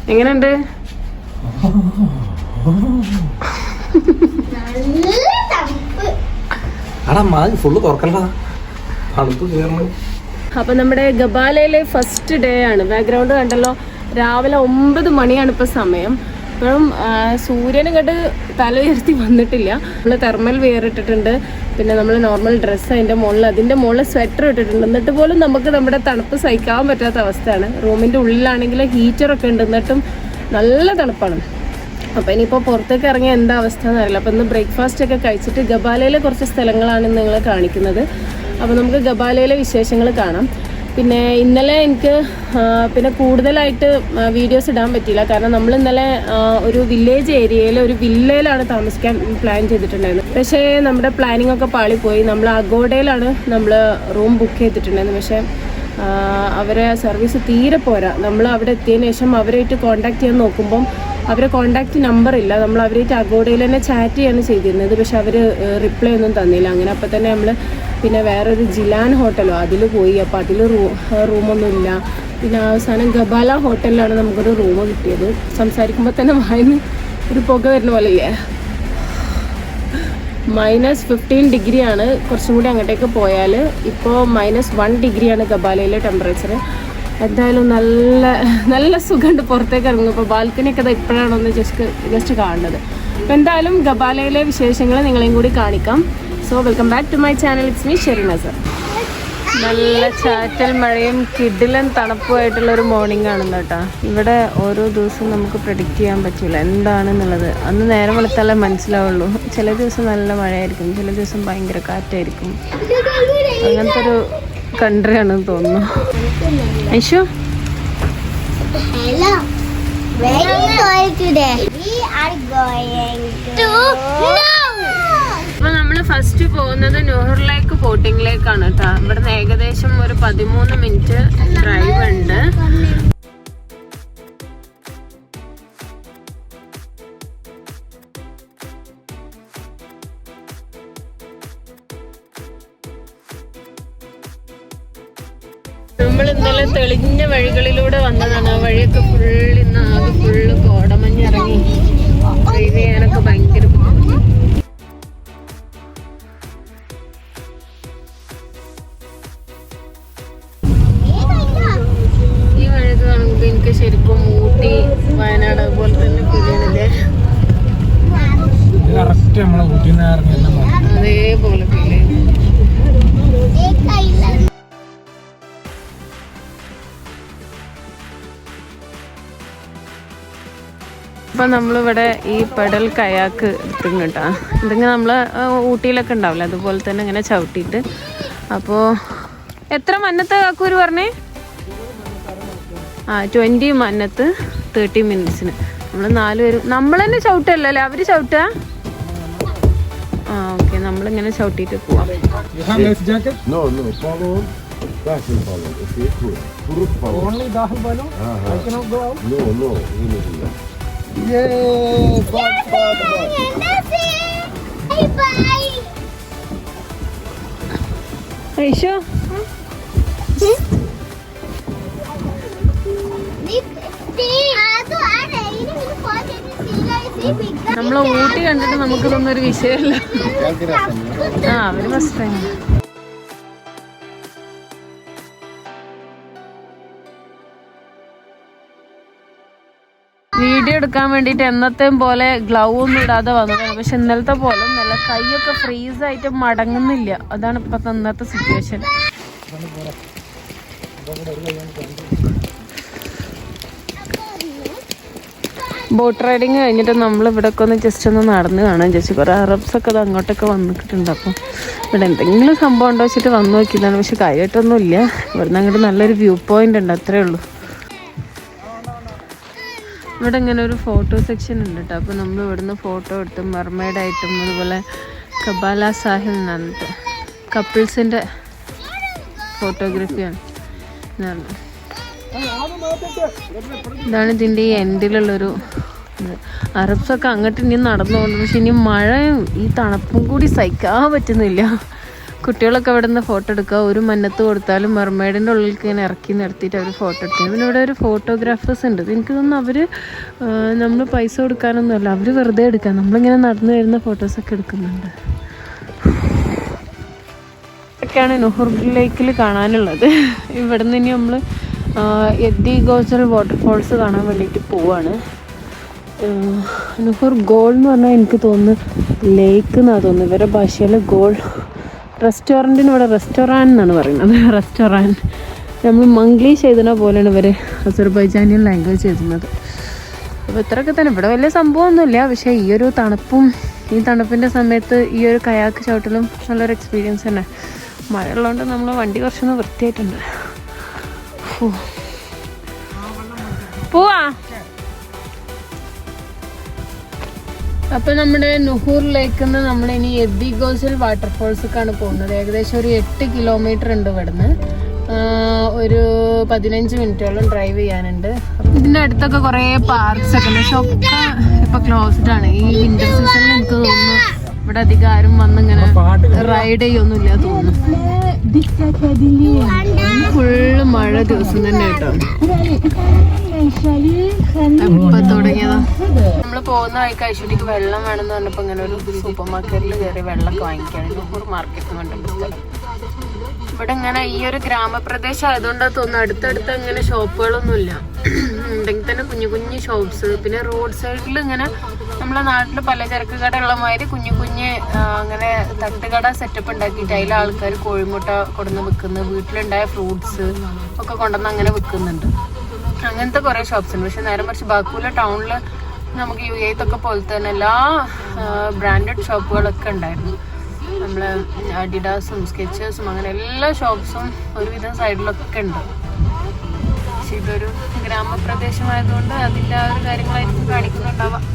എങ്ങനെയുണ്ട്? അപ്പൊ നമ്മുടെ ഗബാലയിലെ ഫസ്റ്റ് ഡേ ആണ്. ബാക്ക്ഗ്രൗണ്ട് കണ്ടല്ലോ, രാവിലെ 9 മണിയാണ് ഇപ്പൊ സമയം. ഇപ്പോഴും സൂര്യന് കണ്ട് തല ഉയർത്തി വന്നിട്ടില്ല. നമ്മൾ തെർമൽ വെയർ ഇട്ടിട്ടുണ്ട്, പിന്നെ നമ്മൾ നോർമൽ ഡ്രസ്സ് അതിൻ്റെ മുകളിൽ സ്വെറ്റർ ഇട്ടിട്ടുണ്ട്. എന്നിട്ട് പോലും നമുക്ക് നമ്മുടെ തണുപ്പ് സഹിക്കാൻ പറ്റാത്ത അവസ്ഥയാണ്. റൂമിൻ്റെ ഉള്ളിലാണെങ്കിൽ ഹീറ്ററൊക്കെ ഉണ്ട്, എന്നിട്ടും നല്ല തണുപ്പാണ്. അപ്പോൾ ഇനിയിപ്പോൾ പുറത്തേക്ക് ഇറങ്ങിയ എന്താ അവസ്ഥ എന്നറിയില്ല. അപ്പോൾ ഇന്ന് ബ്രേക്ക്ഫാസ്റ്റ് ഒക്കെ കഴിച്ചിട്ട് ഗബാലയിലെ കുറച്ച് സ്ഥലങ്ങളാണ് നിങ്ങളെ കാണിക്കുന്നത്. അപ്പോൾ നമുക്ക് ഗബാലയിലെ വിശേഷങ്ങൾ കാണാം. പിന്നെ ഇന്നലെ എനിക്ക് പിന്നെ കൂടുതലായിട്ട് വീഡിയോസ് ഇടാൻ പറ്റിയില്ല, കാരണം നമ്മൾ ഇന്നലെ ഒരു വില്ലേജ് ഏരിയയിൽ ഒരു വില്ലയിലാണ് താമസിക്കാൻ പ്ലാൻ ചെയ്തിട്ടുണ്ടായിരുന്നത്. പക്ഷേ നമ്മുടെ പ്ലാനിങ് ഒക്കെ പാളിപ്പോയി. നമ്മൾ അഗോഡയിലാണ് നമ്മൾ റൂം ബുക്ക് ചെയ്തിട്ടുണ്ടായിരുന്നത്. പക്ഷേ അവരെ സർവീസ് തീരെ പോരാ. നമ്മൾ അവിടെ എത്തിയതിന് ശേഷം അവരായിട്ട് കോൺടാക്ട് ചെയ്യാൻ നോക്കുമ്പം അവരെ കോൺടാക്റ്റ് നമ്പർ ഇല്ല. നമ്മൾ അവരായിട്ട് അഗോഡയിൽ തന്നെ ചാറ്റ് ചെയ്യാണ് ചെയ്തിരുന്നത്, പക്ഷെ അവർ റിപ്ലൈ ഒന്നും തന്നില്ല. അങ്ങനെ അപ്പോൾ തന്നെ നമ്മൾ പിന്നെ വേറൊരു ജിലാൻ ഹോട്ടലോ അതിൽ പോയി. അപ്പോൾ അതിൽ റൂമൊന്നുമില്ല. പിന്നെ അവസാനം ഗബാല ഹോട്ടലിലാണ് നമുക്കൊരു റൂം കിട്ടിയത്. സംസാരിക്കുമ്പോൾ തന്നെ വായിന്ന് ഒരു പുക വരുന്ന പോലെ ഇല്ലേ. -15 ഡിഗ്രിയാണ്. കുറച്ചും കൂടി അങ്ങോട്ടേക്ക് പോയാൽ ഇപ്പോൾ -1 ഡിഗ്രിയാണ് ഗബാലയിലെ ടെമ്പറേച്ചർ. എന്തായാലും നല്ല നല്ല സുഖമുണ്ട് പുറത്തേക്ക് ഇറങ്ങും. ഇപ്പോൾ ബാൽക്കണിയൊക്കെ ഇപ്പോഴാണ് ഒന്ന് ജസ്റ്റ് കാണുന്നത്. അപ്പോൾ എന്തായാലും ഗബാലയിലെ വിശേഷങ്ങൾ നിങ്ങളെയും കൂടി കാണിക്കാം. So welcome back to my channel. It's me ഷെറിനസർ. നല്ല ചാറ്റൽ മഴയും കിടിലൻ തണുപ്പുമായിട്ടുള്ളൊരു മോർണിംഗ് ആണെന്ന് കേട്ടോ. ഇവിടെ ഓരോ ദിവസവും നമുക്ക് പ്രെഡിക്റ്റ് ചെയ്യാൻ പറ്റില്ല എന്താണെന്നുള്ളത്. അന്ന് നേരം വെളുത്താലേ മനസ്സിലാവുള്ളൂ. ചില ദിവസം നല്ല മഴയായിരിക്കും, ചില ദിവസം ഭയങ്കര കാറ്റായിരിക്കും. അങ്ങനത്തെ ഒരു കൺട്രി ആണെന്ന് തോന്നുന്നു. Aishu, Hello. Where are you going today? We are going to Nohur. അപ്പോൾ നമ്മൾ ഫസ്റ്റ് പോകുന്നത് നോഹറിലേക്ക് ബോട്ടിങ്ങിലേക്കാണ് കേട്ടോ. ഇവിടുന്ന് ഏകദേശം ഒരു 13 മിനിറ്റ് ഡ്രൈവ് ഉണ്ട്. നമ്മൾ ഇന്നലെ തെളിഞ്ഞ വഴികളിലൂടെ വന്നതാണ്. ആ വഴിയൊക്കെ ഇന്ന് ആകെ ഫുള്ള് കോടമഞ്ഞിറങ്ങി. ഡ്രൈവ് ചെയ്യാനൊക്കെ ഭയങ്കര ബുദ്ധിമുട്ട്. ഈ വഴിയൊക്കെ കാണുമ്പോൾ എനിക്ക് ശരിക്കും ഊട്ടി, വയനാട് അതുപോലെ തന്നെ ഫീൽ ചെയ്യണില്ലേ? അതേപോലെ ഫീൽ ചെയ്യുന്നു. അപ്പം നമ്മളിവിടെ ഈ പെഡൽ കയാക്ക് എടുത്തും കേട്ടോ. ഇതിങ്ങനെ നമ്മൾ ഊട്ടിയിലൊക്കെ ഉണ്ടാവില്ല, അതുപോലെ തന്നെ ഇങ്ങനെ ചവിട്ടിയിട്ട്. അപ്പോൾ എത്ര മന്നത്ത് കാക്കൂര് പറഞ്ഞേ? 20 മന്നത്ത് 30 മിനിറ്റ്സിന്. നമ്മൾ 4 പേരും നമ്മൾ തന്നെ ചവിട്ടല്ലേ, അവർ ചവിട്ടുക? ഓക്കെ, നമ്മളിങ്ങനെ ചവിട്ടിയിട്ട് പോവാം. ഐഷോ, നമ്മള് ഊട്ടി കണ്ടിട്ട് നമുക്കിതൊന്നും ഒരു വിഷയമല്ല. അവര് ഫസ്റ്റ് ടൈം. വീഡിയോ എടുക്കാൻ വേണ്ടിയിട്ട് എന്നത്തെയും പോലെ ഗ്ലൗ ഒന്നും ഇടാതെ വന്നതാണ്. പക്ഷെ ഇന്നലത്തെ പോലെ നല്ല കൈയൊക്കെ ഫ്രീസായിട്ട് മടങ്ങുന്നില്ല. അതാണ് ഇപ്പോഴത്തെ ഇന്നത്തെ സിറ്റുവേഷൻ. ബോട്ട് റൈഡിങ് കഴിഞ്ഞിട്ട് നമ്മൾ ഇവിടെയൊക്കെ ഒന്ന് ജസ്റ്റ് ഒന്ന് നടന്ന് കാണാം. ജസ്റ്റ് കുറേ അറബ്സൊക്കെ അത് അങ്ങോട്ടൊക്കെ വന്നിട്ടുണ്ട്. അപ്പം ഇവിടെ എന്തെങ്കിലും സംഭവം ഉണ്ടോ വെച്ചിട്ട് വന്ന് നോക്കിയതാണ്. പക്ഷെ കാര്യമായിട്ടൊന്നുമില്ല. ഇവിടുന്ന് അങ്ങോട്ട് നല്ലൊരു വ്യൂ പോയിന്റ് ഉണ്ട്, അത്രേ ഉള്ളൂ. ഇവിടെ ഇങ്ങനെ ഒരു ഫോട്ടോ സെക്ഷൻ ഉണ്ട് കേട്ടോ. അപ്പോൾ നമ്മൾ ഇവിടുന്ന് ഫോട്ടോ എടുത്തും മെർമെയ്ഡായിട്ടും അതുപോലെ കബാല സാഹിൽ എന്നിട്ട് കപ്പിൾസിൻ്റെ ഫോട്ടോഗ്രാഫിയാണ്. ഇതാണ് ഇതിൻ്റെ ഈ എൻഡിലുള്ളൊരു ഇത്. അറബ്സൊക്കെ അങ്ങോട്ട് ഇനി നടന്നു പോകുന്നു. പക്ഷെ ഇനി മഴയും ഈ തണുപ്പും കൂടി സഹിക്കാൻ പറ്റുന്നില്ല. കുട്ടികളൊക്കെ ഇവിടെ നിന്ന് ഫോട്ടോ എടുക്കുക. ഒരു മന്നത്ത് കൊടുത്താലും മെർമെയ്ഡിൻ്റെ ഉള്ളിലേക്ക് ഇങ്ങനെ ഇറക്കി നിർത്തിയിട്ട് അവർ ഫോട്ടോ എടുത്തു. പിന്നെ ഇവിടെ ഒരു ഫോട്ടോഗ്രാഫേഴ്സ് ഉണ്ട്. എനിക്ക് തോന്നുന്നു അവർ നമ്മൾ പൈസ കൊടുക്കാനൊന്നുമല്ല, അവർ വെറുതെ എടുക്കാം. നമ്മളിങ്ങനെ നടന്നു വരുന്ന ഫോട്ടോസൊക്കെ എടുക്കുന്നുണ്ട്. ഇതൊക്കെയാണ് നോഹുർ ലേക്കിൽ കാണാനുള്ളത്. ഇവിടെ നിന്ന് ഇനി നമ്മൾ യെദ്ദി ഗോzel വാട്ടർഫോൾസ് കാണാൻ വേണ്ടിയിട്ട് പോവാണ്. നോഹുർ ഗോൾ എന്ന് പറഞ്ഞാൽ എനിക്ക് തോന്നുന്നു ലേക്ക് എന്നാണ് തോന്നുന്നത്. ഇവരുടെ ഭാഷയിൽ ഗോൾ. റെസ്റ്റോറൻറ്റിന് ഇവിടെ റെസ്റ്റോറാൻറ്റ് എന്നാണ് പറയുന്നത്. റെസ്റ്റോറാൻറ്റ് നമ്മൾ മംഗ്ലീഷ് എഴുതുന്ന പോലെയാണ് ഇവർ അസർബൈജാനിയൻ ലാംഗ്വേജ് എഴുതുന്നത്. അപ്പോൾ ഇത്രയൊക്കെ തന്നെ. ഇവിടെ വലിയ സംഭവമൊന്നുമില്ല. പക്ഷേ ഈ ഒരു തണുപ്പും ഈ തണുപ്പിൻ്റെ സമയത്ത് ഈ ഒരു കയാക്ക് ചവിട്ടലും നല്ലൊരു എക്സ്പീരിയൻസ് തന്നെ. മഴ ഉള്ളതുകൊണ്ട് നമ്മൾ വണ്ടി കുറച്ചൊന്ന് വൃത്തിയായിട്ടുണ്ട്. പോവാ. അപ്പോൾ നമ്മുടെ നോഹുർ ലേക്കിൽ നിന്ന് നമ്മളിനി യെദ്ദി ഗോzel വാട്ടർഫോൾസിലേക്കാണ് പോകുന്നത്. ഏകദേശം ഒരു 8 കിലോമീറ്റർ ഉണ്ട് ഇവിടുന്ന്. ഒരു 15 മിനിറ്റോളം ഡ്രൈവ് ചെയ്യാനുണ്ട്. ഇതിൻ്റെ അടുത്തൊക്കെ കുറേ പാർക്സ് ഒക്കെ ഉണ്ട്. പക്ഷെ ഒക്കെ ഇപ്പോൾ ക്ലോസ്ഡ് ആണ്. ഈ വിൻ്റർ സീസണിൽ എനിക്ക് തോന്നുന്നു ഇവിടെ അധികം ആരും വന്നിങ്ങനെ റൈഡ് ചെയ്യൊന്നുമില്ല തോന്നുന്നു. ഫുള്ള് മഴ ദിവസം തന്നെ കേട്ടോ. എപ്പോൾ തുടങ്ങിയതാ. നമ്മൾ പോകുന്ന വഴിക്ക് ഐശ്വര്യക്ക് വെള്ളം വേണമെന്ന് പറഞ്ഞപ്പോൾ ഇങ്ങനെ ഒരു സൂപ്പർ മാർക്കറ്റിൽ കയറി വെള്ളമൊക്കെ വാങ്ങിക്കുകയാണ്. നോഹുർ മാർക്കറ്റ് എന്ന് പറഞ്ഞിട്ട് ഇവിടെ ഇങ്ങനെ ഈ ഒരു ഗ്രാമപ്രദേശം ആയതുകൊണ്ടാണ് തോന്നുന്നു അടുത്തടുത്ത് ഇങ്ങനെ ഷോപ്പുകളൊന്നുമില്ല. ഉണ്ടെങ്കിൽ തന്നെ കുഞ്ഞു കുഞ്ഞു ഷോപ്സ്. പിന്നെ റോഡ് സൈഡിൽ ഇങ്ങനെ നമ്മളെ നാട്ടിൽ പലചരക്ക് കട ഉള്ള മാതിരി കുഞ്ഞു കുഞ്ഞ് അങ്ങനെ തട്ടുകട സെറ്റപ്പ് ഉണ്ടാക്കിയിട്ട് അതിൽ ആൾക്കാർ കോഴിമുട്ട കൊണ്ടുവന്ന് വിൽക്കുന്നു. വീട്ടിലുണ്ടായ ഫ്രൂട്ട്സ് ഒക്കെ കൊണ്ടുവന്ന് അങ്ങനെ വിൽക്കുന്നുണ്ട്. അങ്ങനത്തെ കുറേ ഷോപ്സ് ഉണ്ട്. പക്ഷെ നേരെ മറിച്ച് ബാക്കൂല ടൗണിൽ നമുക്ക് UAE-ത്തൊക്കെ പോലത്തെ തന്നെ എല്ലാ ബ്രാൻഡഡ് ഷോപ്പുകളൊക്കെ ഉണ്ടായിരുന്നു. നമ്മൾ അഡിഡാസും സ്കെച്ചേഴ്സും അങ്ങനെ എല്ലാ ഷോപ്സും ഒരുവിധം സൈഡിലൊക്കെ ഉണ്ട്. പക്ഷെ ഇതൊരു ഗ്രാമപ്രദേശമായതുകൊണ്ട് അതിൻ്റെ ആ ഒരു കാര്യങ്ങളായിരിക്കും കാണിക്കുന്നുണ്ടാവാം.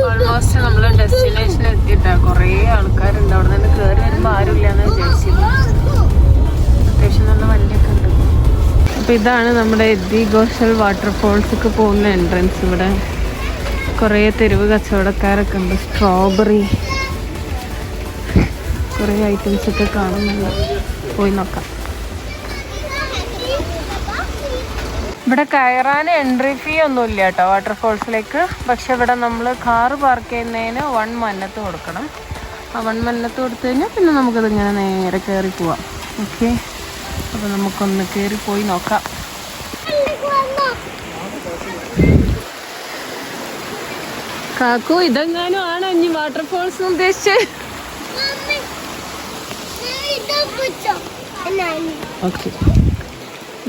ഓൾമോസ്റ്റ് നമ്മൾ ഡെസ്റ്റിനേഷൻ എത്തിയിട്ടാ. കുറേ ആൾക്കാരുണ്ട്. അവിടെ നിന്ന് കയറി വരുമ്പോൾ ആരുമില്ലാന്ന് വിചാരിച്ചിരുന്നു. അത്യാവശ്യം നല്ല വണ്ടിയൊക്കെ ഉണ്ട്. അപ്പോൾ ഇതാണ് നമ്മുടെ യെദ്ദി ഗോzel വാട്ടർഫോൾസൊക്കെ പോകുന്ന എൻട്രൻസ്. ഇവിടെ കുറേ തെരുവ് കച്ചവടക്കാരൊക്കെ ഉണ്ട്. സ്ട്രോബെറി കുറേ ഐറ്റംസൊക്കെ കാണുന്നുണ്ട്. പോയി നോക്കാം. ഇവിടെ കയറാൻ എൻട്രി ഫീ ഒന്നുമില്ല കേട്ടോ വാട്ടർഫോൾസിലേക്ക്. പക്ഷെ ഇവിടെ നമ്മൾ കാറ് പാർക്ക് ചെയ്യുന്നതിന് 1 മന്നത്ത് കൊടുക്കണം. ആ 1 മന്നത്ത് കൊടുത്തു കഴിഞ്ഞാൽ പിന്നെ നമുക്കതിങ്ങനെ നേരെ കയറി പോവാം. ഓക്കെ, അപ്പോൾ നമുക്കൊന്ന് കയറി പോയി നോക്കാം. കാക്കു ഇതെങ്ങാനും ആണോ ഇനി വാട്ടർഫോൾസ് ഉദ്ദേശിച്ച്? ഓക്കെ,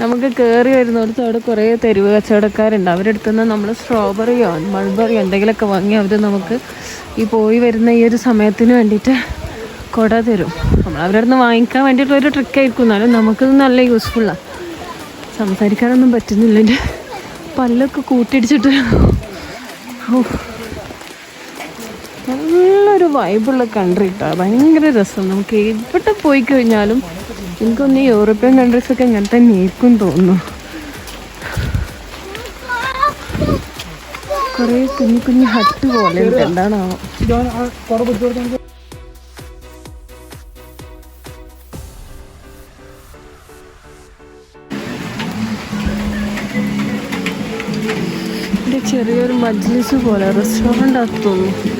നമുക്ക് കയറി വരുന്നിടത്ത് അവിടെ കുറേ തെരുവ് കച്ചവടക്കാരുണ്ട്. അവരുടെ അടുത്ത് നിന്ന് നമ്മൾ സ്ട്രോബെറിയോ മൾബറിയോ എന്തെങ്കിലുമൊക്കെ വാങ്ങി അവർ നമുക്ക് ഈ പോയി വരുന്ന ഈ ഒരു സമയത്തിന് വേണ്ടിയിട്ട് കുട തരും. നമ്മൾ അവരുടെ അടുത്ത് വാങ്ങിക്കാൻ വേണ്ടിയിട്ടുള്ളൊരു ട്രിക്കായിരിക്കും. എന്നാലും നമുക്കിത് നല്ല യൂസ്ഫുള്ളാണ്. സംസാരിക്കാനൊന്നും പറ്റുന്നില്ല. എൻ്റെ പല്ലൊക്കെ കൂട്ടിയിടിച്ചിട്ട്. നല്ലൊരു വൈബുള്ള കൺട്രി കേട്ടോ. ഭയങ്കര രസം. നമുക്ക് എവിടെ പോയി കഴിഞ്ഞാലും എനിക്കൊന്ന് യൂറോപ്യൻ കൺട്രീസൊക്കെ ഇങ്ങനെ തന്നെ ആയിരിക്കും തോന്നുന്നു. കുറേ കുഞ്ഞു കുഞ്ഞു ഹട്ട് പോലെ ഉണ്ട്. എന്താണാവോ. ഇവിടെ ചെറിയൊരു മജ്ലിസ് പോലെ റെസ്റ്റോറൻ്റ് ആക്കി തോന്നുന്നു.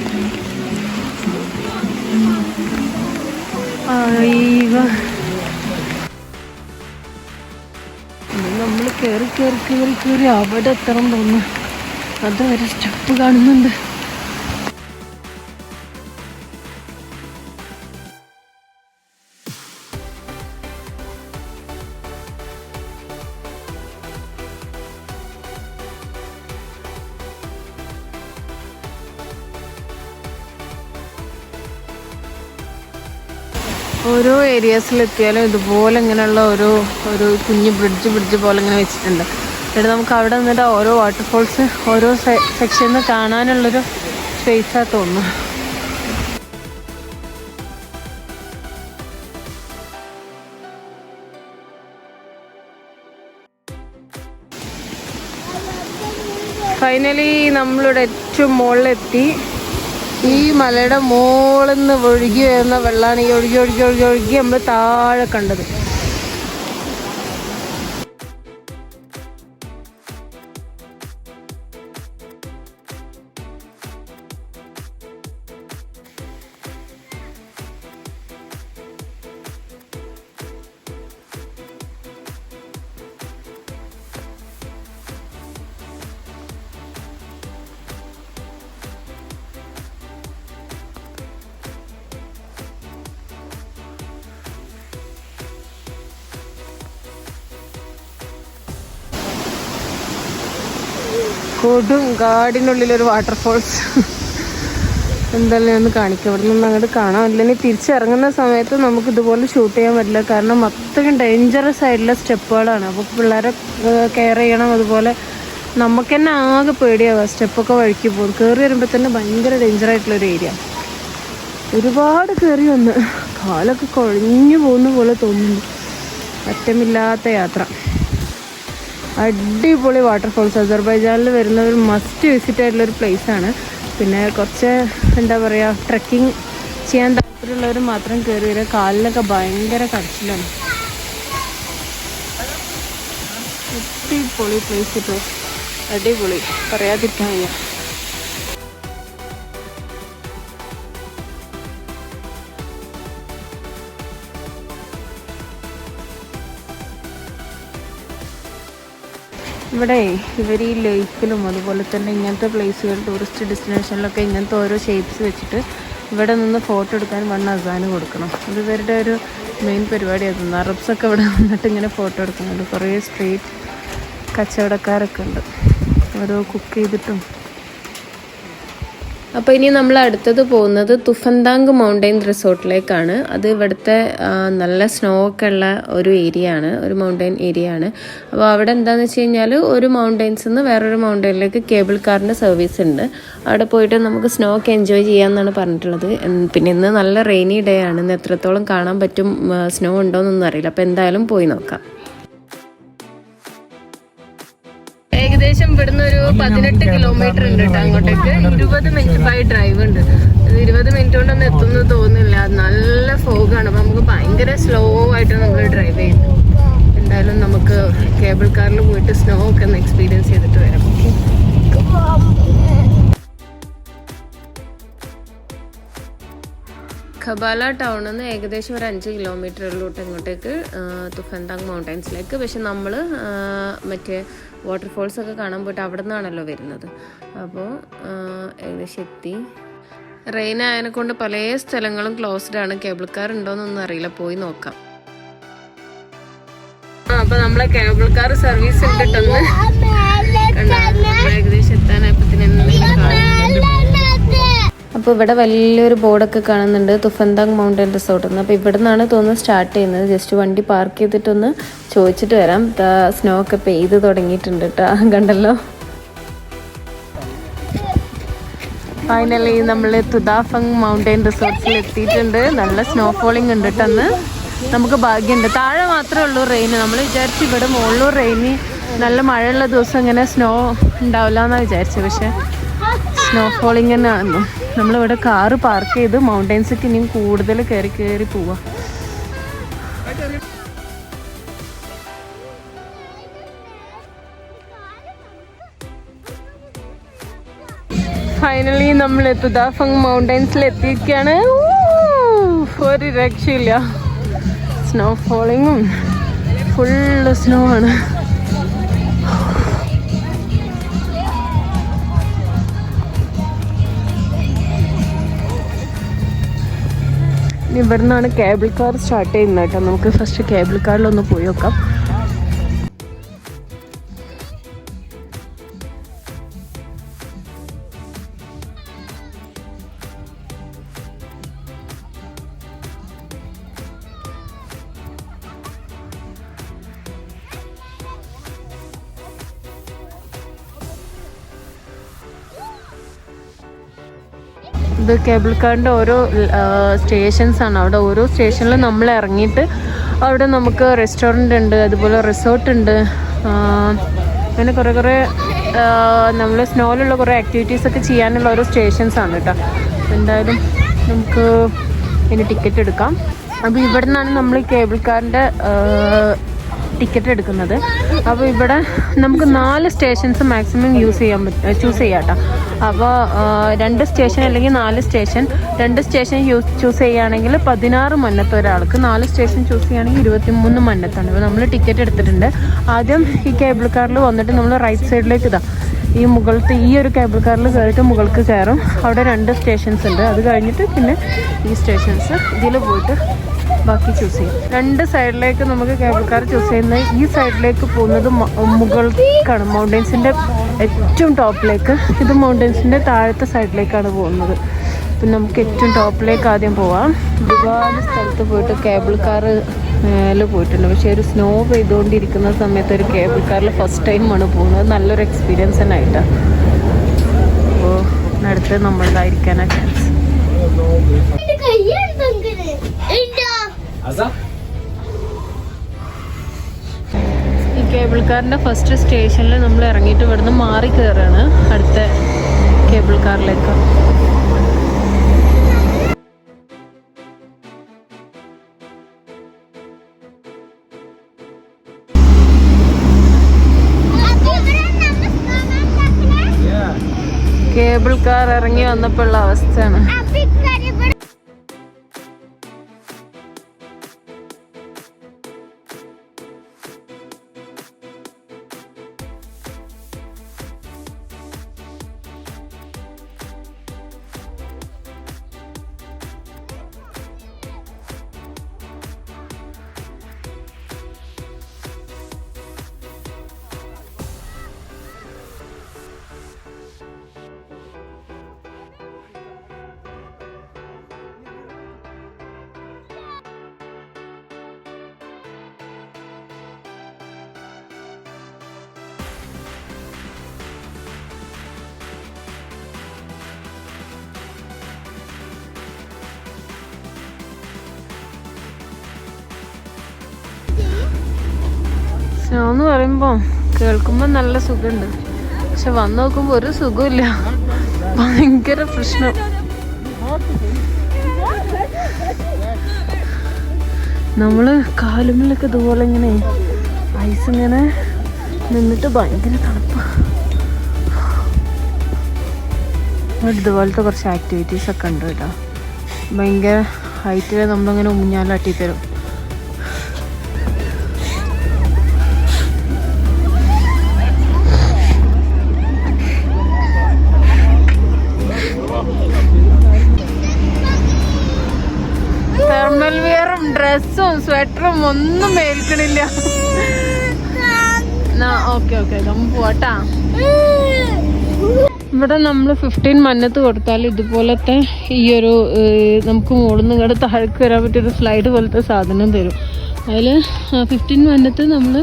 നമ്മൾ കയറി കയറി കയറി കയറി അവിടെ എത്തണം തോന്നുന്നു. അതുവരെ സ്റ്റെപ്പ് കാണുന്നുണ്ട്. ഓരോ ഏരിയാസിലെത്തിയാലും ഇതുപോലെ ഇങ്ങനെയുള്ള ഒരു കുഞ്ഞ് ബ്രിഡ്ജ് പോലെ ഇങ്ങനെ വെച്ചിട്ടുണ്ട്. എന്നിട്ട് നമുക്ക് അവിടെ നിന്നിട്ട് ഓരോ വാട്ടർഫോൾസ് ഓരോ സെക്ഷനിൽ കാണാനുള്ളൊരു സ്പേസാണ് തോന്നുന്നു. ഫൈനലി നമ്മളിവിടെ ഏറ്റവും മുകളിലെത്തി. ഈ മലയുടെ മുകളിൽ നിന്ന് ഒഴുകി വരുന്ന വെള്ളമാണ് ഈ ഒഴുകി ഒഴുകി ഒഴുകി ഒഴുകി നമ്മൾ താഴെ കണ്ടത്. കൊടും കാടിനുള്ളിലൊരു വാട്ടർഫോൾസ്. എന്തായാലും ഒന്ന് കാണിക്കാം. ഇവിടെ നിന്ന് അങ്ങോട്ട് കാണാം. അല്ലെങ്കിൽ തിരിച്ചിറങ്ങുന്ന സമയത്ത് നമുക്ക് ഇതുപോലെ ഷൂട്ട് ചെയ്യാൻ പറ്റില്ല. കാരണം അത്രയും ഡേഞ്ചറസ് ആയിട്ടുള്ള സ്റ്റെപ്പുകളാണ്. അപ്പോൾ പിള്ളേരെ കെയർ ചെയ്യണം. അതുപോലെ നമുക്ക് തന്നെ ആകെ പേടിയാവുക. സ്റ്റെപ്പൊക്കെ വഴിക്ക് പോകും. കയറി വരുമ്പോൾ തന്നെ ഭയങ്കര ഡേഞ്ചറായിട്ടുള്ളൊരു ഏരിയ. ഒരുപാട് കയറി വന്ന് കാലൊക്കെ കുഴഞ്ഞു പോകുന്ന പോലെ തോന്നുന്നു. അറ്റമില്ലാത്ത യാത്ര. അടിപൊളി വാട്ടർഫോൾസ്. അസർബൈജാനിൽ വരുന്ന ഒരു മസ്റ്റ് വിസിറ്റ് ആയിട്ടുള്ളൊരു പ്ലേസാണ്. പിന്നെ കുറച്ച് എന്താ പറയുക, ട്രെക്കിങ് ചെയ്യാൻ താല്പര്യമുള്ളവർ മാത്രം കയറി വരിക. കാലിലൊക്കെ ഭയങ്കര കടച്ചിലാണ്. അടിപൊളി പ്ലേസ് കേട്ടോ, അടിപൊളി, പറയാതിരിക്കാൻ വയ്യ. ഇവിടെ ഇവർ ഈ ലേക്കിലും അതുപോലെ തന്നെ ഇങ്ങനത്തെ പ്ലേസുകൾ, ടൂറിസ്റ്റ് ഡെസ്റ്റിനേഷനിലൊക്കെ ഇങ്ങനത്തെ ഓരോ ഷേപ്സ് വെച്ചിട്ട് ഇവിടെ നിന്ന് ഫോട്ടോ എടുക്കാൻ വന്ന അസാന് കൊടുക്കണം. അത് ഇവരുടെ ഒരു മെയിൻ പരിപാടിയായിരുന്നു. അറബ്സൊക്കെ ഇവിടെ വന്നിട്ട് ഇങ്ങനെ ഫോട്ടോ എടുക്കുന്നുണ്ട്. കുറേ സ്ട്രീറ്റ് കച്ചവടക്കാരൊക്കെ ഉണ്ട്, ഓരോ കുക്ക് ചെയ്തിട്ടും. അപ്പോൾ ഇനി നമ്മൾ അടുത്തത് പോകുന്നത് തുഫന്താങ് മൗണ്ടൈൻ റിസോർട്ടിലേക്കാണ്. അത് ഇവിടുത്തെ നല്ല സ്നോ ഒക്കെ ഉള്ള ഒരു ഏരിയ ആണ്, ഒരു മൗണ്ടൈൻ ഏരിയ ആണ്. അപ്പോൾ അവിടെ എന്താണെന്ന് വെച്ച് കഴിഞ്ഞാൽ ഒരു മൗണ്ടൈൻസിൽ നിന്ന് വേറൊരു മൗണ്ടൈനിലേക്ക് കേബിൾ കാറിൻ്റെ സർവീസ് ഉണ്ട്. അവിടെ പോയിട്ട് നമുക്ക് സ്നോ ഒക്കെ എൻജോയ് ചെയ്യാമെന്നാണ് പറഞ്ഞിട്ടുള്ളത്. പിന്നെ ഇന്ന് നല്ല റെയിനി ഡേ ആണ്. ഇന്ന് എത്രത്തോളം കാണാൻ പറ്റും, സ്നോ ഉണ്ടോയെന്നൊന്നും അറിയില്ല. അപ്പോൾ എന്തായാലും പോയി നോക്കാം. ഏകദേശം ഇവിടുന്ന് ഒരു 18 കിലോമീറ്റർ ഉണ്ട് കേട്ടോ അങ്ങോട്ടേക്ക്. 20 മിനിറ്റ് ബൈ ഡ്രൈവ് ഉണ്ട്. 20 മിനിറ്റ് കൊണ്ടൊന്നും എത്തുന്നു തോന്നുന്നില്ല. നല്ല ഫോഗാണ്. അപ്പോൾ നമുക്ക് ഭയങ്കര സ്ലോ ആയിട്ട് നമ്മൾ ഡ്രൈവ് ചെയ്യുന്നത്. എന്തായാലും നമുക്ക് കേബിൾ കാറിൽ പോയിട്ട് സ്നോ ഒക്കെ ഒന്ന് എക്സ്പീരിയൻസ് ചെയ്തിട്ട് വരാം. ഖബാല ടൗണിൽ നിന്ന് ഏകദേശം ഒരു 5 കിലോമീറ്ററിലോട്ട് ഇങ്ങോട്ടേക്ക് തുഫന്താങ് മൗണ്ടൈൻസിലേക്ക്. പക്ഷെ നമ്മൾ മറ്റേ വാട്ടർഫോൾസ് ഒക്കെ കാണാൻ പോയിട്ട് അവിടെ നിന്നാണല്ലോ വരുന്നത്. അപ്പോൾ ഏകദേശം എത്തി. റെയിൻ ആയതിനെ കൊണ്ട് പല സ്ഥലങ്ങളും ക്ലോസ്ഡ് ആണ്. കേബിൾ കാർ ഉണ്ടോയെന്നൊന്നും അറിയില്ല, പോയി നോക്കാം. അപ്പോൾ നമ്മളെ കേബിൾ കാർ സർവീസ് ഉണ്ടിട്ടൊന്ന് ഏകദേശം എത്താനായപ്പോൾ. അപ്പോൾ ഇവിടെ വലിയൊരു ബോർഡൊക്കെ കാണുന്നുണ്ട്, തുഫന്താങ് മൗണ്ടൈൻ റിസോർട്ട് എന്ന്. അപ്പോൾ ഇവിടെ നിന്നാണ് തോന്നുന്നു സ്റ്റാർട്ട് ചെയ്യുന്നത്. ജസ്റ്റ് വണ്ടി പാർക്ക് ചെയ്തിട്ടൊന്ന് ചോദിച്ചിട്ട് വരാം. സ്നോ ഒക്കെ പെയ്ത് തുടങ്ങിയിട്ടുണ്ട് കേട്ടോ, കണ്ടല്ലോ. ഫൈനലി നമ്മൾ തുഫന്താങ് മൗണ്ടൈൻ റിസോർട്ട്സിൽ എത്തിയിട്ടുണ്ട്. നല്ല സ്നോ ഫോളിംഗ് ഉണ്ട് കേട്ടോ. അന്ന് നമുക്ക് ഭാഗ്യമുണ്ട്. താഴെ മാത്രമേ ഉള്ളൂ റെയിൻ. നമ്മൾ വിചാരിച്ചു ഇവിടെ മുകളിലും റെയിന് നല്ല മഴയുള്ള ദിവസം ഇങ്ങനെ സ്നോ ഉണ്ടാവില്ല എന്നാണ് വിചാരിച്ചത്. പക്ഷെ സ്നോ ഫോളിങ് തന്നെ ആണെന്നു. നമ്മളിവിടെ കാറ് പാർക്ക് ചെയ്ത് മൗണ്ടൈൻസൊക്കെ ഇനിയും കൂടുതൽ കയറി പോവാം. ഫൈനലി നമ്മൾ തുഫന്താങ് മൗണ്ടൈൻസിൽ എത്തിയിരിക്കുകയാണ്. ഒരു രക്ഷയില്ല. സ്നോ ഫോളിങ്ങും ഫുള്ള് സ്നോ ആണ്. ഇവിടെ നിന്നാണ് കേബിൾ കാർ സ്റ്റാർട്ട് ചെയ്യുന്നത് കേട്ടോ. നമുക്ക് ഫസ്റ്റ് കേബിൾ കാറിലൊന്ന് പോയി നോക്കാം. ഇത് കേബിൾ കാറിൻ്റെ ഓരോ സ്റ്റേഷൻസ് ആണ്. അവിടെ ഓരോ സ്റ്റേഷനിലും നമ്മൾ ഇറങ്ങിയിട്ട് അവിടെ നമുക്ക് റെസ്റ്റോറൻ്റ് ഉണ്ട്, അതുപോലെ റിസോർട്ട് ഉണ്ട്, അങ്ങനെ കുറേ നമ്മൾ സ്നോയിലുള്ള കുറേ ആക്ടിവിറ്റീസൊക്കെ ചെയ്യാനുള്ള ഓരോ സ്റ്റേഷൻസാണ് കേട്ടോ. എന്തായാലും നമുക്ക് ഇനി ടിക്കറ്റ് എടുക്കാം. അപ്പോൾ ഇവിടെ നിന്നാണ് നമ്മൾ ഈ കേബിൾ കാറിൻ്റെ ടിക്കറ്റ് എടുക്കുന്നത്. അപ്പോൾ ഇവിടെ നമുക്ക് 4 സ്റ്റേഷൻസ് മാക്സിമം ചൂസ് ചെയ്യാം കേട്ടോ. അപ്പോൾ 2 സ്റ്റേഷൻ അല്ലെങ്കിൽ 4 സ്റ്റേഷൻ, 2 സ്റ്റേഷൻ ചൂസ് ചെയ്യുകയാണെങ്കിൽ 16 മന്നത്ത് ഒരാൾക്ക്, 4 സ്റ്റേഷൻ ചൂസ് ചെയ്യുകയാണെങ്കിൽ 23 മന്നത്താണ്. അപ്പോൾ നമ്മൾ ടിക്കറ്റ് എടുത്തിട്ടുണ്ട്. ആദ്യം ഈ കേബിൾ കാറിൽ വന്നിട്ട് നമ്മൾ റൈറ്റ് സൈഡിലേക്ക് ഈ മുകളിലത്തെ ഈ ഒരു കേബിൾ കാറിൽ കയറിയിട്ട് മുകൾക്ക് കയറും. അവിടെ 2 സ്റ്റേഷൻസ് ഉണ്ട്. അത് കഴിഞ്ഞിട്ട് പിന്നെ ഈ സ്റ്റേഷൻസ് ഇതിൽ പോയിട്ട് ബാക്കി ചൂസ് ചെയ്യും. 2 സൈഡിലേക്ക് നമുക്ക് കേബിൾ കാർ ചൂസ് ചെയ്യുന്നത്. ഈ സൈഡിലേക്ക് പോകുന്നത് മുകൾക്കാണ്, മൗണ്ടൻസിൻ്റെ ഏറ്റവും ടോപ്പിലേക്ക്. ഇത് മൗണ്ടൻസിൻ്റെ താഴത്തെ സൈഡിലേക്കാണ് പോകുന്നത്. അപ്പം നമുക്ക് ഏറ്റവും ടോപ്പിലേക്ക് ആദ്യം പോവാം. ഒരുപാട് സ്ഥലത്ത് പോയിട്ട് കേബിൾ കാറ് പോയിട്ടുണ്ട്. പക്ഷേ ഒരു സ്നോ പെയ്തുകൊണ്ടിരിക്കുന്ന സമയത്ത് ഒരു കേബിൾ കാറിൽ ഫസ്റ്റ് ടൈമാണ് പോകുന്നത്. നല്ലൊരു എക്സ്പീരിയൻസ് തന്നെ ആയിട്ടാണ്. അപ്പോൾ അടുത്ത് നമ്മളുണ്ടായിരിക്കാനാണ് ചാൻസ്. ഈ കേബിൾ കാറിൻ്റെ ഫസ്റ്റ് സ്റ്റേഷനിൽ നമ്മൾ ഇറങ്ങിയിട്ട് ഇവിടുന്ന് മാറി കയറുകയാണ് അടുത്ത കേബിൾ കാറിലേക്ക്. കേബിൾ കാർ ഇറങ്ങി വന്നപ്പോഴുള്ള അവസ്ഥയാണ്. സ്നോ എന്ന് പറയുമ്പോൾ കേൾക്കുമ്പോൾ നല്ല സുഖമുണ്ട്, പക്ഷെ വന്ന് നോക്കുമ്പോൾ ഒരു സുഖമില്ല. ഭയങ്കര പ്രശ്നം. നമ്മള് കാലുമ്മിലൊക്കെ ഇതുപോലെ ഇങ്ങനെ ഐസ് ഇങ്ങനെ നിന്നിട്ട് ഭയങ്കര തണുപ്പാണ്. ഇതുപോലത്തെ കുറച്ച് ആക്ടിവിറ്റീസ് ഒക്കെ ഉണ്ട് കേട്ടോ. ഭയങ്കര ഹൈറ്റിൽ നമ്മളിങ്ങനെ ഊഞ്ഞാലാട്ടി തരും. തെർമൽ വെയറും ഡ്രസ്സും സ്വെറ്ററും ഒന്നും മേൽക്കണില്ല. ഓക്കെ നമ്മൾ പോട്ടാ. ഇവിടെ നമ്മൾ 15 മന്നത്ത് കൊടുത്താൽ ഇതുപോലത്തെ ഈ ഒരു നമുക്ക് മുകളിൽ നിന്ന് ഇങ്ങോട്ട് താഴേക്ക് വരാൻ പറ്റിയൊരു സ്ലൈഡ് പോലത്തെ സാധനം തരും. അതിൽ 15 മന്നത്ത് നമ്മൾ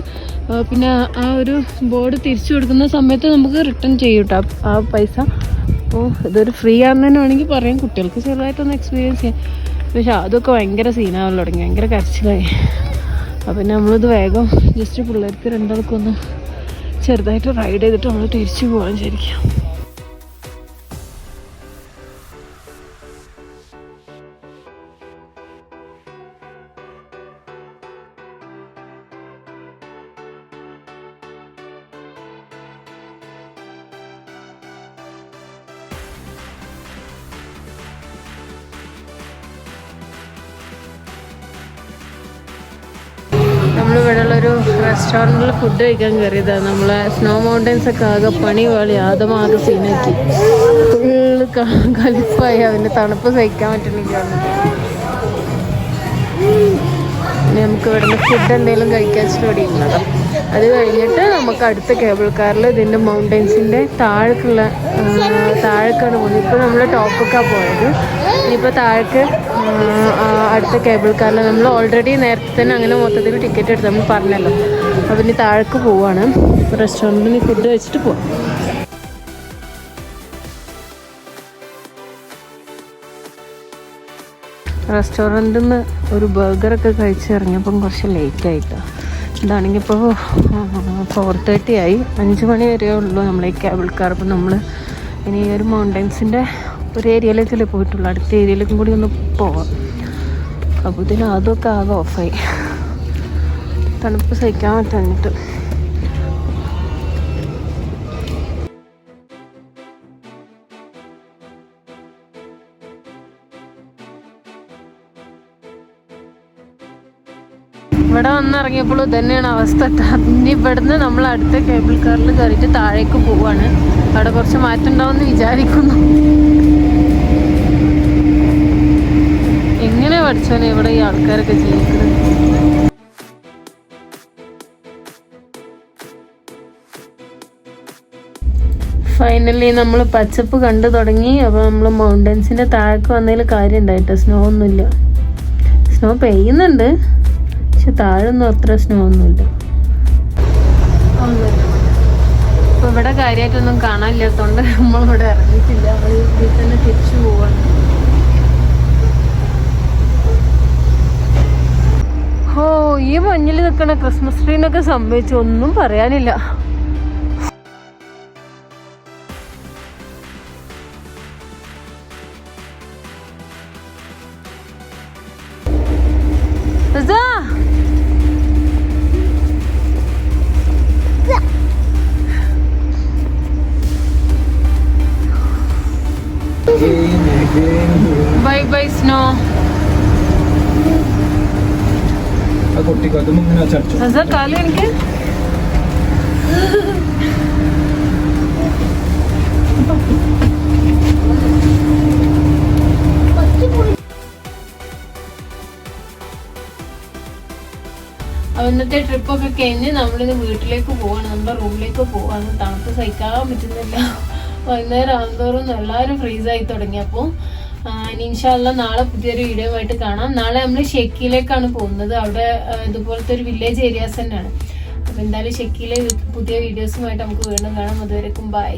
പിന്നെ ആ ഒരു ബോർഡ് തിരിച്ചു കൊടുക്കുന്ന സമയത്ത് നമുക്ക് റിട്ടേൺ ചെയ്യും കേട്ടോ ആ പൈസ. അപ്പോൾ ഇതൊരു ഫ്രീ ആണെന്ന് വേണമെങ്കിൽ പറയാം. കുട്ടികൾക്ക് ചെറുതായിട്ടൊന്ന് എക്സ്പീരിയൻസ് ചെയ്യാം. പക്ഷെ അതൊക്കെ ഭയങ്കര സീനാവാൻ തുടങ്ങി, ഭയങ്കര കരച്ചിലായി. അപ്പം നമ്മളിത് വേഗം ജസ്റ്റ് പിള്ളേർക്ക് രണ്ടാൾക്കൊന്ന് ചെറുതായിട്ട് റൈഡ് ചെയ്തിട്ട് നമ്മൾ തിരിച്ചു പോകാൻ വിചാരിക്കാം. നമ്മളിവിടെയുള്ളൊരു റെസ്റ്റോറൻറ്റിൽ ഫുഡ് കഴിക്കാൻ കയറിയതാണ്. നമ്മളെ സ്നോ മൗണ്ടൻസ് ഒക്കെ ആകെ പണി പാളി ആകെ സീനാക്കി. ഫുള്ള് കലിപ്പായി, അതിൻ്റെ തണുപ്പ് സഹിക്കാൻ പറ്റുന്നില്ല. ഇനി നമുക്ക് ഇവിടുന്ന് ഫുഡ് എന്തെങ്കിലും കഴിക്കാൻ സ്റ്റോഡിയുള്ളതാണ്. അത് കഴിഞ്ഞിട്ട് നമുക്ക് അടുത്ത കേബിൾ കാറിൽ ഇതിൻ്റെ മൗണ്ടൻസിൻ്റെ താഴേക്കാണ് പോകുന്നത്. ഇപ്പോൾ നമ്മൾ ടോപ്പൊക്കെയാണ് പോയത്. ഇനിയിപ്പോൾ താഴേക്ക് അടുത്ത കേബിൾ കാറിൽ നമ്മൾ ഓൾറെഡി നേരത്തെ തന്നെ അങ്ങനെ മൊത്തത്തിൽ ടിക്കറ്റ് എടുത്ത് നമ്മൾ പറഞ്ഞല്ലോ. അപ്പോൾ ഇനി താഴേക്ക് പോവാണ്. റെസ്റ്റോറൻറ്റിൽ നിന്ന് ഫുഡ് കഴിച്ചിട്ട് പോവാം. റെസ്റ്റോറൻറ്റിൽ നിന്ന് ഒരു ബർഗറൊക്കെ കഴിച്ചിറങ്ങിയപ്പം കുറച്ച് ലേറ്റായിട്ടാണ്. ഇതാണെങ്കിൽ ഇപ്പോൾ 4:30 ആയി. 5 മണി വരെ ഉള്ളൂ നമ്മളെ ഈ കേബിൾ കാർ. അപ്പോൾ നമ്മൾ ഇനി ഈ ഒരു മൗണ്ടൻസിൻ്റെ ഒരു ഏരിയയിലേക്കല്ലേ പോയിട്ടുള്ളൂ, അടുത്ത ഏരിയയിലേക്കും കൂടി ഒന്ന് പോവാം. അപ്പോൾ ഇതിന് അതൊക്കെ ആകെ ഓഫായി, തണുപ്പ് സഹിക്കാൻ പറ്റാഞ്ഞിട്ട്. ഇവിടെ വന്നിറങ്ങിയപ്പോൾ ഇതന്നെയാണ് അവസ്ഥ. ഇനി ഇവിടുന്ന് നമ്മൾ അടുത്ത കേബിൾ കാറിൽ കയറിയിട്ട് താഴേക്ക് പോവാണ്. അവിടെ കുറച്ച് മാറ്റം ഉണ്ടാവുമെന്ന് വിചാരിക്കുന്നു. എങ്ങനെ പഠിച്ചോനെ ഇവിടെ ഈ ആൾക്കാരൊക്കെ ജീവിക്കുന്നത്. ഫൈനലി നമ്മൾ പച്ചപ്പ് കണ്ടു തുടങ്ങി. അപ്പോൾ നമ്മൾ മൗണ്ടൻസിൻ്റെ താഴേക്ക് വന്നതിൽ കാര്യം ഉണ്ടായിട്ട് സ്നോ ഒന്നുമില്ല. സ്നോ പെയ്യുന്നുണ്ട്, പക്ഷെ താഴൊന്നും അത്ര സ്നോ ഒന്നുമില്ല. അപ്പോൾ ഇവിടെ കാര്യമായിട്ടൊന്നും കാണാനില്ലാത്തതുകൊണ്ട് നമ്മളിവിടെ ഇറങ്ങിയിട്ടില്ല. നമ്മൾ ഇതിൽ തന്നെ തിരിച്ചു പോവാണ്. ഓ, ഈ മഞ്ഞിൽ നിൽക്കണ ക്രിസ്മസ് ട്രീനൊക്കെ സംഭവിച്ചു, ഒന്നും പറയാനില്ല. Bye bye snow. കാലം എനിക്ക് ഇന്നത്തെ ട്രിപ്പൊക്കെ കഴിഞ്ഞ് നമ്മളിത് വീട്ടിലേക്ക് പോവാണ്, നമ്മുടെ റൂമിലേക്ക് പോവാണ്. തണുപ്പ് സഹിക്കാൻ പറ്റുന്നില്ല. വൈകുന്നേരം ആകുന്തോറും എല്ലാവരും ഫ്രീസായി തുടങ്ങിയപ്പോൾ ഇനി ഇൻഷാ അല്ലാ നാളെ പുതിയൊരു വീഡിയോ ആയിട്ട് കാണാം. നാളെ നമ്മൾ ഷെക്കിയിലേക്കാണ് പോകുന്നത്. അവിടെ ഇതുപോലത്തെ ഒരു വില്ലേജ് ഏരിയാസ് തന്നെയാണ്. അപ്പോൾ എന്തായാലും ഷെക്കിയിലെ പുതിയ വീഡിയോസുമായിട്ട് നമുക്ക് വീണ്ടും കാണാം. അതുവരെക്കും ബൈ.